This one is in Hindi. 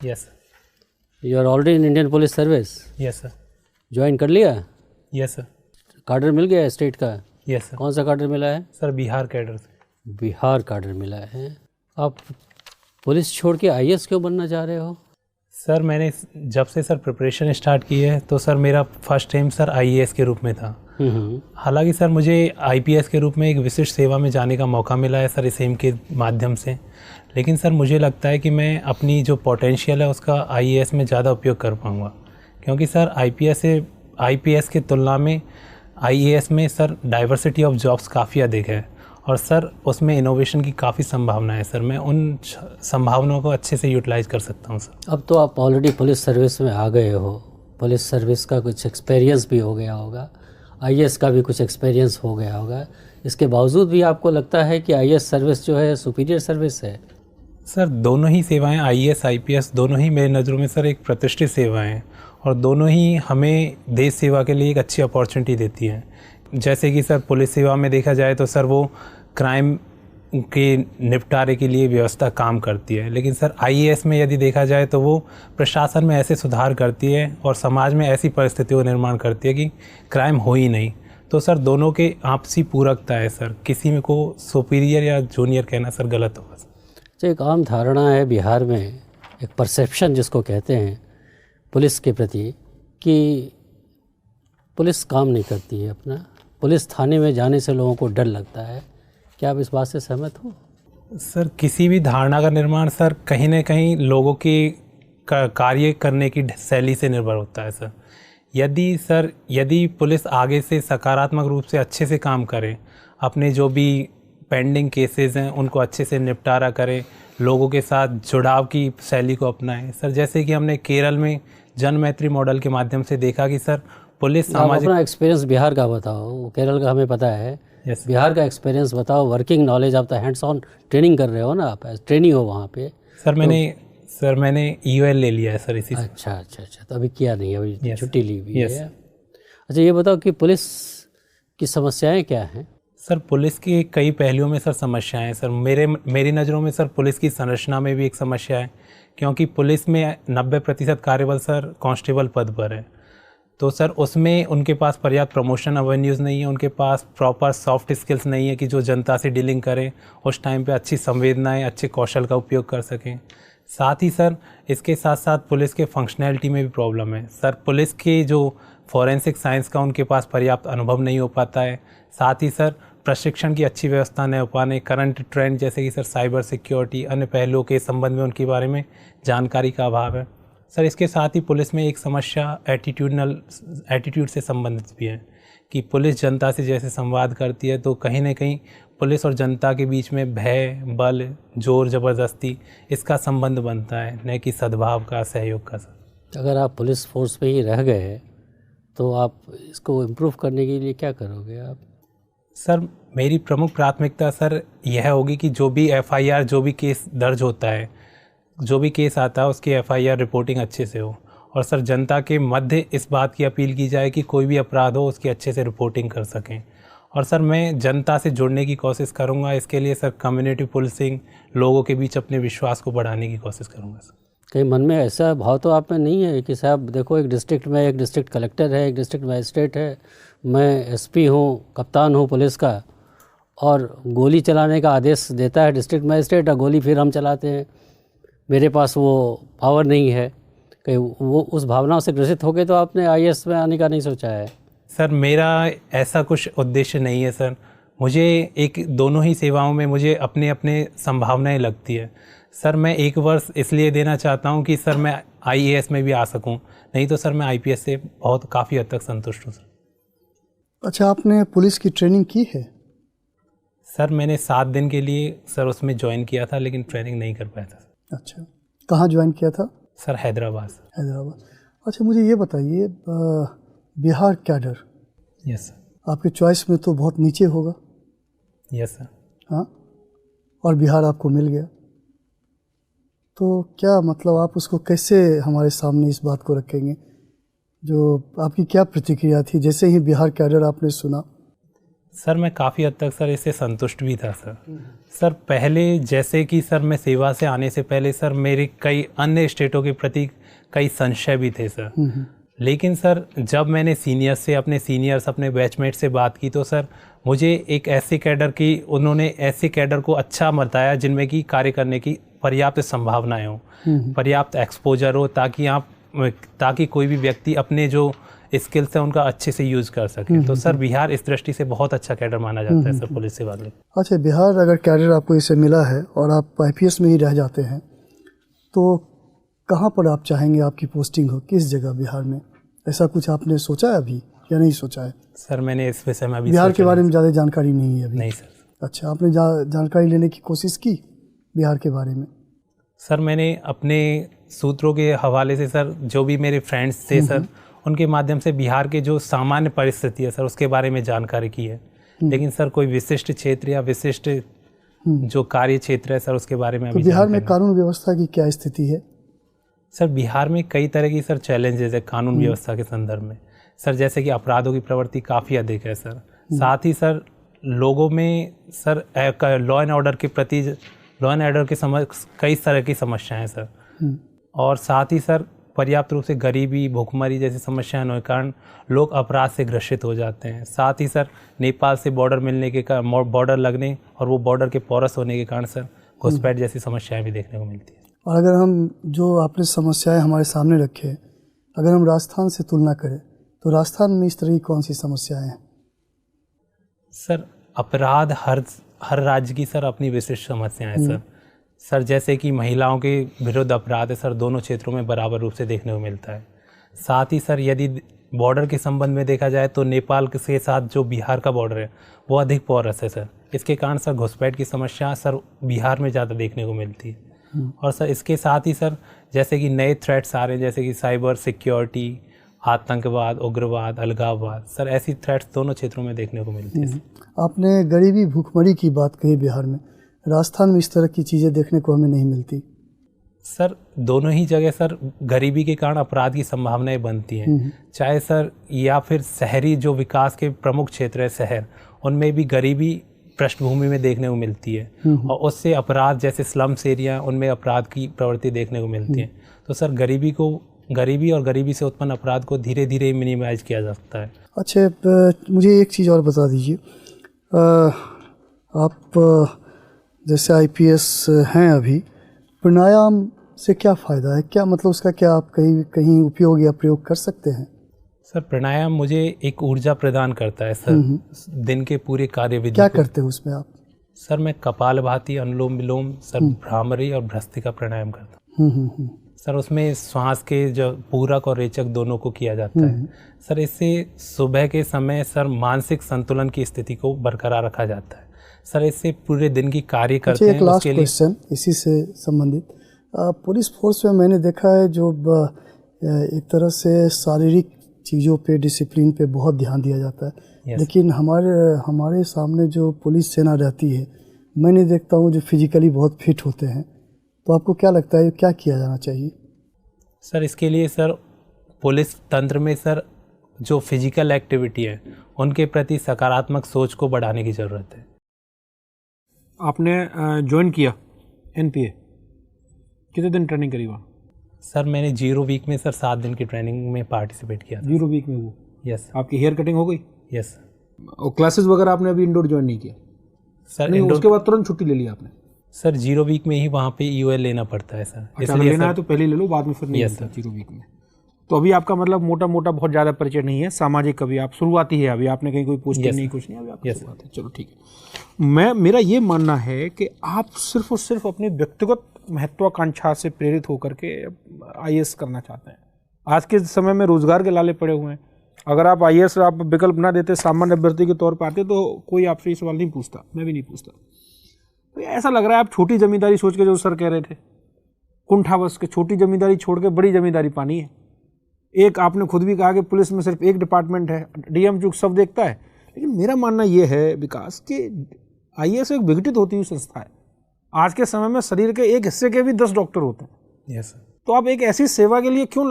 Yes you are already in Indian Police Service. Yes sir. Join कर लिया? Yes sir. कार्डर मिल गया है स्टेट का? Yes sir. कौन सा कार्डर मिला है? सर बिहार कैडर से। बिहार कार्डर मिला है। आप पुलिस छोड़ के आईएएस क्यों बनना चाह रहे हो? सर मैंने जब से सर प्रिपरेशन स्टार्ट की है तो सर मेरा फर्स्ट एम सर आईएएस के रूप में था। हालांकि सर मुझे आईपीएस के रूप में एक विशिष्ट सेवा में जाने का मौका मिला है सर इस एम के माध्यम से, लेकिन सर मुझे लगता है कि मैं अपनी जो पोटेंशियल है उसका आईएएस में ज़्यादा उपयोग कर पाऊँगा, क्योंकि सर आईपीएस की तुलना में आईएएस में सर डाइवर्सिटी ऑफ जॉब्स काफ़ी अधिक है और सर उसमें इनोवेशन की काफ़ी संभावना है सर। मैं उन संभावनाओं को अच्छे से यूटिलाइज कर सकता हूँ सर। अब तो आप ऑलरेडी पुलिस सर्विस में आ गए हो, पुलिस सर्विस का कुछ एक्सपीरियंस भी हो गया होगा, आईएएस का भी कुछ एक्सपीरियंस हो गया होगा, इसके बावजूद भी आपको लगता है कि आईएएस सर्विस जो है सुपीरियर सर्विस है? सर दोनों ही सेवाएं आईएएस आईपीएस दोनों ही मेरी नज़रों में सर एक प्रतिष्ठित सेवाएं हैं और दोनों ही हमें देश सेवा के लिए एक अच्छी अपॉर्चुनिटी देती हैं। जैसे कि सर पुलिस सेवा में देखा जाए तो सर वो क्राइम के निपटारे के लिए व्यवस्था काम करती है, लेकिन सर आईएएस में यदि देखा जाए तो वो प्रशासन में ऐसे सुधार करती है और समाज में ऐसी परिस्थितियों का निर्माण करती है कि क्राइम हो ही नहीं। तो सर दोनों के आपसी पूरकता है सर, किसी में को सुपीरियर या जूनियर कहना सर गलत होगा। तो एक आम धारणा है बिहार में, एक परसेप्शन जिसको कहते हैं पुलिस के प्रति, कि पुलिस काम नहीं करती है अपना, पुलिस थाने में जाने से लोगों को डर लगता है। क्या आप इस बात से सहमत हो? सर किसी भी धारणा का निर्माण सर कहीं ना कहीं लोगों के कार्य करने की शैली से निर्भर होता है सर। यदि पुलिस आगे से सकारात्मक रूप से अच्छे से काम करे, अपने जो भी पेंडिंग केसेस हैं उनको अच्छे से निपटारा करें, लोगों के साथ जुड़ाव की शैली को अपनाएं सर। जैसे कि हमने केरल में जन मैत्री मॉडल के माध्यम से देखा कि सर पुलिस सामाजिक। अपना एक्सपीरियंस बिहार का बताओ, केरल का हमें पता है। yes, बिहार का एक्सपीरियंस बताओ, वर्किंग नॉलेज, आप तो हैंड्स ऑन ट्रेनिंग कर रहे हो ना, आप ट्रेनिंग हो वहाँ पे। सर मैंने ईओएल ले लिया है सर इसी से। अच्छा, तो अभी किया नहीं, अभी छुट्टी ली हुई है। अच्छा ये बताओ कि पुलिस की समस्याएं क्या हैं? सर पुलिस की कई पहलुओं में सर समस्याएं हैं सर। मेरी नज़रों में सर पुलिस की संरचना में भी एक समस्या है, क्योंकि पुलिस में 90% कार्यबल सर कांस्टेबल पद पर है। तो सर उसमें उनके पास पर्याप्त प्रमोशन अवेन्यूज़ नहीं है, उनके पास प्रॉपर सॉफ्ट स्किल्स नहीं है कि जो जनता से डीलिंग करें उस टाइम पे अच्छी संवेदनाएं, अच्छे कौशल का उपयोग कर सकें। साथ ही सर इसके साथ साथ पुलिस के फंक्शनैलिटी में भी प्रॉब्लम है सर। पुलिस के जो फॉरेंसिक साइंस का उनके पास पर्याप्त अनुभव नहीं हो पाता है। साथ ही सर प्रशिक्षण की अच्छी व्यवस्था न हो पाने, करंट ट्रेंड जैसे कि सर साइबर सिक्योरिटी, अन्य पहलुओं के संबंध में उनके बारे में जानकारी का अभाव है सर। इसके साथ ही पुलिस में एक समस्या एटीट्यूड से संबंधित भी है कि पुलिस जनता से जैसे संवाद करती है तो कहीं ना कहीं पुलिस और जनता के बीच में भय, बल, जोर ज़बरदस्ती इसका संबंध बनता है, न कि सद्भाव का, सहयोग का सर। अगर आप पुलिस फोर्स में ही रह गए तो आप इसको इम्प्रूव करने के लिए क्या करोगे आप? सर मेरी प्रमुख प्राथमिकता सर यह होगी कि जो भी एफआईआर, जो भी केस दर्ज होता है, जो भी केस आता है उसकी एफआईआर रिपोर्टिंग अच्छे से हो और सर जनता के मध्य इस बात की अपील की जाए कि कोई भी अपराध हो उसकी अच्छे से रिपोर्टिंग कर सकें। और सर मैं जनता से जुड़ने की कोशिश करूंगा। इसके लिए सर कम्युनिटी पुलिसिंग, लोगों के बीच अपने विश्वास को बढ़ाने की कोशिश करूंगा सर। कहीं मन में ऐसा भाव तो आप में नहीं है कि साहब देखो, एक डिस्ट्रिक्ट में एक डिस्ट्रिक्ट कलेक्टर है, एक डिस्ट्रिक्ट मजिस्ट्रेट है, मैं एसपी हूँ, कप्तान हूँ पुलिस का, और गोली चलाने का आदेश देता है डिस्ट्रिक्ट मजिस्ट्रेट और गोली फिर हम चलाते हैं, मेरे पास वो पावर नहीं है? कहीं वो उस भावनाओं से ग्रसित हो गए तो आपने आईएएस में आने का नहीं सोचा है? सर मेरा ऐसा कुछ उद्देश्य नहीं है सर। मुझे दोनों ही सेवाओं में मुझे अपने अपने संभावनाएं लगती है सर। मैं 1 वर्ष इसलिए देना चाहता हूं कि सर मैं आईएएस में भी आ सकूं, नहीं तो सर मैं आईपीएस से काफ़ी हद तक संतुष्ट हूं सर। अच्छा, आपने पुलिस की ट्रेनिंग की है? सर मैंने 7 दिन के लिए सर उसमें ज्वाइन किया था, लेकिन ट्रेनिंग नहीं कर पाया था। अच्छा, कहाँ ज्वाइन किया था? सर हैदराबाद। अच्छा, मुझे ये बताइए, बिहार कैडर। Yes sir. आपके चॉइस में तो बहुत नीचे होगा। Yes sir. हाँ, और बिहार आपको मिल गया, तो क्या मतलब आप उसको कैसे हमारे सामने इस बात को रखेंगे? जो आपकी क्या प्रतिक्रिया थी जैसे ही बिहार कैडर आपने सुना? सर मैं काफ़ी हद तक सर इससे संतुष्ट भी था सर। सर पहले जैसे कि सर मैं सेवा से आने से पहले सर मेरे कई अन्य स्टेटों के प्रति कई संशय भी थे सर। लेकिन सर जब मैंने सीनियर्स से अपने बैचमेट से बात की तो सर मुझे एक ऐसे कैडर की उन्होंने ऐसे कैडर को अच्छा बताया जिनमें कि कार्य करने की पर्याप्त संभावनाएं हो, पर्याप्त एक्सपोजर हो, ताकि कोई भी व्यक्ति अपने जो स्किल्स हैं उनका अच्छे से यूज़ कर सके। तो सर बिहार इस दृष्टि से बहुत अच्छा कैडर माना जाता है सर पुलिस सेवा में। अच्छा, बिहार अगर कैडर आपको इसे मिला है और आप IPS में ही रह जाते हैं तो कहाँ पर आप चाहेंगे आपकी पोस्टिंग हो, किस जगह बिहार में? ऐसा कुछ आपने सोचा है अभी या नहीं सोचा है? सर मैंने इस विषय में अभी बिहार के बारे में ज़्यादा जानकारी नहीं है अभी? नहीं सर। अच्छा, आपने जानकारी लेने की कोशिश की बिहार के बारे में? सर मैंने अपने सूत्रों के हवाले से सर जो भी मेरे फ्रेंड्स थे सर उनके माध्यम से बिहार के जो सामान्य परिस्थिति है सर उसके बारे में जानकारी की है। लेकिन सर कोई विशिष्ट क्षेत्र या विशिष्ट जो कार्य क्षेत्र है सर उसके बारे में तो बिहार में कानून व्यवस्था की क्या स्थिति है? सर बिहार में कई तरह की सर चैलेंजेस है कानून व्यवस्था के संदर्भ में सर, जैसे कि अपराधों की प्रवृत्ति काफ़ी अधिक है सर। साथ ही सर लोगों में सर लॉ एंड ऑर्डर के प्रति कई तरह की समस्याएं हैं सर। और साथ ही सर पर्याप्त रूप से गरीबी, भुखमरी जैसी समस्याएं होने के कारण लोग अपराध से ग्रसित हो जाते हैं। साथ ही सर नेपाल से बॉर्डर मिलने के कारण, बॉर्डर लगने और वो बॉर्डर के पोरस होने के कारण सर घुसपैठ जैसी समस्याएं भी देखने को मिलती है। और अगर हम जो आपने समस्याएं हमारे सामने रखे, अगर हम राजस्थान से तुलना करें तो राजस्थान में इस तरह की कौन सी समस्याएं हैं? सर अपराध हर राज्य की सर अपनी विशिष्ट समस्याएं हैं सर। जैसे कि महिलाओं के विरुद्ध अपराध है सर दोनों क्षेत्रों में बराबर रूप से देखने को मिलता है। साथ ही सर यदि बॉर्डर के संबंध में देखा जाए तो नेपाल के साथ जो बिहार का बॉर्डर है वो अधिक पोरस है सर। इसके कारण सर घुसपैठ की समस्या सर बिहार में ज़्यादा देखने को मिलती है। और सर इसके साथ ही सर जैसे कि नए थ्रेट्स आ रहे हैं, जैसे कि साइबर सिक्योरिटी, आतंकवाद, उग्रवाद, अलगाववाद, सर ऐसी थ्रेट्स दोनों क्षेत्रों में देखने को मिलती है। आपने गरीबी, भूखमरी की बात कही बिहार में, राजस्थान में इस तरह की चीज़ें देखने को हमें नहीं मिलती। सर दोनों ही जगह सर गरीबी के कारण अपराध की संभावनाएं बनती हैं, चाहे सर या फिर शहरी जो विकास के प्रमुख क्षेत्र है शहर, उनमें भी गरीबी पृष्ठभूमि में देखने को मिलती है और उससे अपराध जैसे स्लम्स एरिया उनमें अपराध की प्रवृत्ति देखने को मिलती है। तो सर गरीबी और गरीबी से उत्पन्न अपराध को धीरे धीरे मिनिमाइज किया जा सकता है। अच्छा, मुझे एक चीज़ और बता दीजिए, आप जैसे IPS हैं अभी, प्राणायाम से क्या फ़ायदा है? क्या मतलब उसका क्या आप कहीं उपयोग या प्रयोग कर सकते हैं? सर प्राणायाम मुझे एक ऊर्जा प्रदान करता है सर दिन के पूरे कार्यविधि। क्या करते हैं उसमें आप? सर मैं कपालभाति, अनुलोम विलोम, सर भ्रामरी और भ्रस्तिका प्राणायाम करता हूँ। सर उसमें श्वास के जो पूरक और रेचक दोनों को किया जाता है सर। इससे सुबह के समय सर मानसिक संतुलन की स्थिति को बरकरार रखा जाता है सर। इससे पूरे दिन की कार्य करते हैं। एक लास्ट क्वेश्चन इसी से संबंधित, पुलिस फोर्स में मैंने देखा है जो एक तरह से शारीरिक चीज़ों पे, डिसिप्लिन पे बहुत ध्यान दिया जाता है, लेकिन हमारे सामने जो पुलिस सेना रहती है, मैंने देखता हूँ जो फिजिकली बहुत फिट होते हैं। तो आपको क्या लगता है क्या किया जाना चाहिए? सर इसके लिए सर पुलिस तंत्र में सर जो फिजिकल एक्टिविटी है उनके प्रति सकारात्मक सोच को बढ़ाने की ज़रूरत है। आपने ज्वाइन किया NPA, कितने दिन ट्रेनिंग करी वहाँ? सर मैंने 0 वीक में सर 7 दिन की ट्रेनिंग में पार्टिसिपेट किया था। 0 वीक में वो? यस। आपकी हेयर कटिंग हो गई? यस। और क्लासेस वगैरह आपने अभी इंडोर ज्वाइन नहीं किया? सर नहीं, उसके बाद तुरंत छुट्टी ले ली आपने? सर 0 वीक में ही वहाँ पे EOL लेना पड़ता है सर। अच्छा, इसलिए लेना है तो पहले ले लो, बाद में फिर नहीं मिलता 0 वीक में। तो अभी आपका मतलब मोटा बहुत ज़्यादा परिचय नहीं है सामाजिक, कभी आप शुरुआती है, अभी आपने कहीं कोई पोस्टिंग नहीं, कुछ नहीं, अभी आपकी शुरुआत है। चलो ठीक है। मेरा ये मानना है कि आप सिर्फ और सिर्फ अपनी व्यक्तिगत महत्वाकांक्षा से प्रेरित होकर के IAS करना चाहते हैं। आज के समय में रोजगार के लाले पड़े हुए हैं। अगर आप IAS आप विकल्प ना देते, सामान्य अभ्यर्थी के तौर पर आते, तो कोई आपसे ये सवाल नहीं पूछता, मैं भी नहीं पूछता। तो ऐसा लग रहा है आप छोटी जमींदारी सोच के, जो सर कह रहे थे, कुंठा बस के छोटी जमींदारी छोड़ के बड़ी जमींदारी पानी है। एक आपने खुद भी कहा कि पुलिस में सिर्फ एक डिपार्टमेंट है, DM चूक सब देखता है, लेकिन मेरा मानना ये है विकास कि IAS एक विघटित होती हुई संस्था है। आज के समय में शरीर के एक हिस्से के भी 10 डॉक्टर होते हैं। यस। तो आप एक ऐसी सेवा के लिए क्यों